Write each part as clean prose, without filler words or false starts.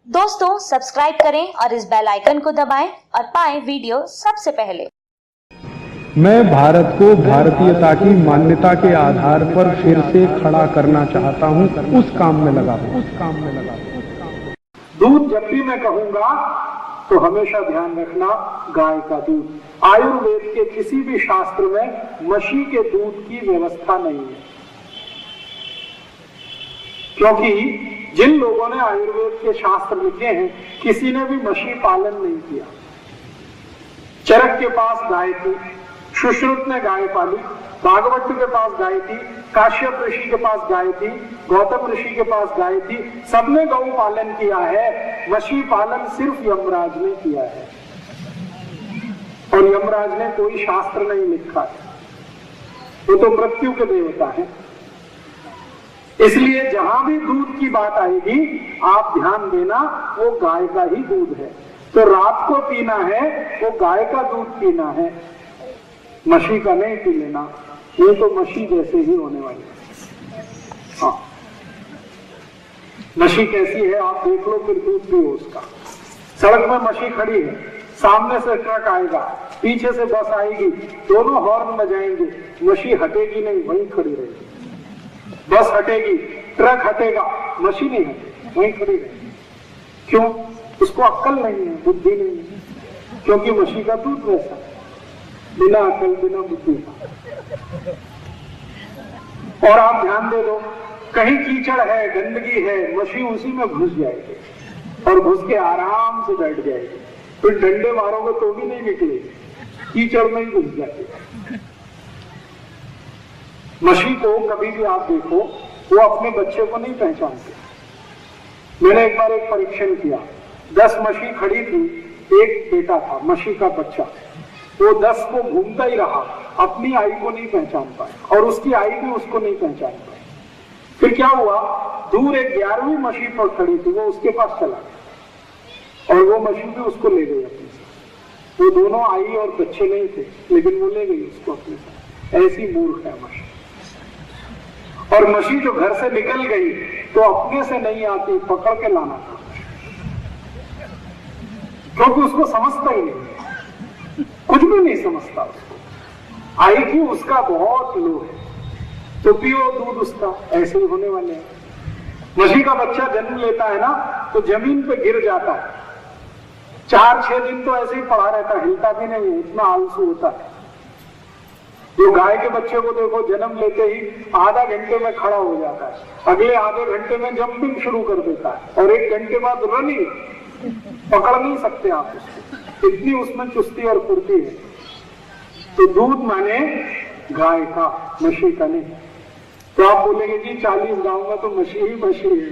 दोस्तों सब्सक्राइब करें और इस बेल आइकन को दबाएं और पाएं वीडियो सबसे पहले। मैं भारत को भारतीयता की मान्यता के आधार पर फिर से खड़ा करना चाहता हूं, उस काम में लगा दूध जब भी मैं कहूंगा तो हमेशा ध्यान रखना, गाय का दूध। आयुर्वेद के किसी भी शास्त्र में मशी के दूध की व्यवस्था नहीं है, क्योंकि जिन लोगों ने आयुर्वेद के शास्त्र लिखे हैं किसी ने भी मशी पालन नहीं किया। चरक के पास गाय थी, सुश्रुत ने गाय पाली, भागवत के पास गाय थी, काश्यप ऋषि के पास गाय थी, गौतम ऋषि के पास गाय थी, सबने गौ पालन किया है। मशी पालन सिर्फ यमराज ने किया है और यमराज ने कोई शास्त्र नहीं लिखा है, वो तो मृत्यु के देवता है। इसलिए जहां भी दूध की बात आएगी आप ध्यान देना, वो गाय का ही दूध है। तो रात को पीना है वो गाय का दूध पीना है, मशी का नहीं पी लेना, ये तो मशी जैसे ही होने वाली है। हाँ, मशी कैसी है आप देख लो, फिर दूध पियो उसका। सड़क में मशी खड़ी है, सामने से ट्रक आएगा, पीछे से बस आएगी, दोनों हॉर्न बजाएंगे, मशी हटेगी नहीं, वहीं खड़ी रहेगी। बस हटेगी, ट्रक हटेगा, मशी नहीं हटेगी, वहीं खड़ी रहेगी। क्यों? उसको अक्ल नहीं है, बुद्धि नहीं है, क्योंकि मशी का दूध वैसा है, बिना अकल बिना बुद्धि का। और आप ध्यान दे दो, कहीं कीचड़ है, गंदगी है, मशी उसी में घुस जाएगी और घुस के आराम से बैठ जाएगी। फिर डंडे मारोगे तो भी नहीं निकलेगी, कीचड़ में ही घुस जाएगी। मशी को कभी भी आप देखो, वो अपने बच्चे को नहीं पहचानते। मैंने एक बार एक परीक्षण किया, 10 मशी खड़ी थी, एक बेटा था मशी का बच्चा, वो 10 को घूमता ही रहा, अपनी आई को नहीं पहचान पाया और उसकी आई भी उसको नहीं पहचान पाई। फिर क्या हुआ, दूर एक 11वीं मशी पर खड़ी थी, वो उसके पास चला गया और वो मशी भी उसको ले गई अपने साथ। वो दोनों आई और बच्चे नहीं थे, लेकिन वो ले गई उसको अपने साथ। ऐसी मूर्ख है मशी। और मशी जो घर से निकल गई तो अपने से नहीं आती, पकड़ के लाना था, क्योंकि उसको समझता ही नहीं, कुछ भी नहीं समझता उसको। आई की उसका बहुत लोभ है, तो पियो दूध उसका, ऐसे ही होने वाले हैं। मशी का बच्चा जन्म लेता है ना तो जमीन पे गिर जाता है, 4-6 दिन तो ऐसे ही पड़ा रहता है, हिलता भी नहीं है, इतना आलसी होता है। जो गाय के बच्चे को देखो, जन्म लेते ही आधा घंटे में खड़ा हो जाता है, अगले आधे घंटे में जंपिंग शुरू कर देता है और 1 घंटे बाद रनिंग, पकड़ नहीं सकते आप उसको, इतनी उसमें चुस्ती और फुर्ती है। तो दूध माने गाय का, मशी का नहीं। तो आप बोलेंगे जी 40 गांव में तो मशी ही मशी है।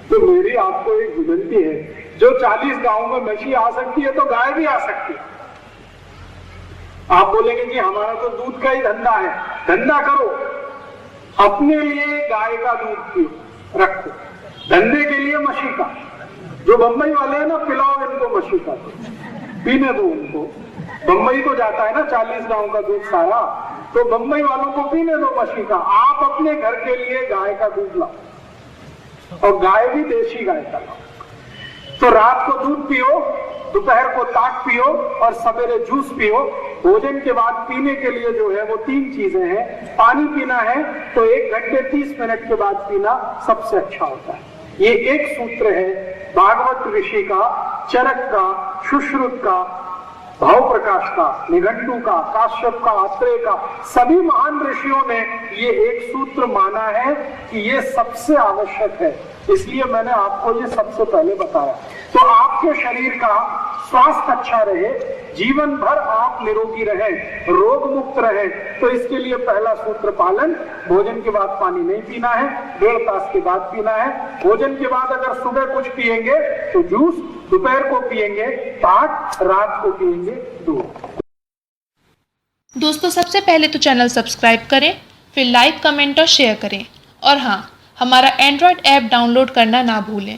तो मेरी आपको एक विनती है, जो 40 गांव में मशी आ सकती है तो गाय भी आ सकती है। आप बोलेंगे जी हमारा तो दूध का ही धंधा है, धंधा करो, अपने लिए गाय का दूध पियो, रखो, धंधे के लिए मशी का। जो बंबई वाले हैं ना, पिलाओ इनको मशी का, पीने दो उनको। बंबई को जाता है ना 40 गांव का दूध सारा, तो बंबई वालों को पीने दो मशी का। आप अपने घर के लिए गाय का दूध लाओ, और गाय भी देशी गाय का लाओ। तो रात को दूध पियो, दोपहर को ताक पियो और सवेरे जूस पियो। भोजन के बाद पीने के लिए जो है वो 3 चीजें हैं। पानी पीना है तो 1 घंटे 30 मिनट के बाद पीना सबसे अच्छा होता है। ये एक सूत्र है भागवत ऋषि का, चरक का, सुश्रुत का, भाव प्रकाश का, निघंटु का, काश्यप का, अत्रेय का, सभी महान ऋषियों ने ये एक सूत्र माना है कि ये सबसे आवश्यक है। इसलिए मैंने आपको ये सबसे पहले बताया। तो आपके शरीर का स्वास्थ्य अच्छा रहे, जीवन भर आप निरोगी रहे, रोग मुक्त रहे, तो इसके लिए पहला सूत्र पालन। भोजन के बाद पानी नहीं पीना है, 1.5 तास के बाद पीना है। भोजन के बाद अगर सुबह कुछ पिएंगे तो जूस, दोपहर को पिएंगे ताक, रात को पिएंगे दूध। दोस्तों सबसे पहले तो चैनल सब्सक्राइब करें, फिर लाइक, कमेंट और शेयर करें। और हाँ, हमारा एंड्रॉयड ऐप डाउनलोड करना ना भूलें।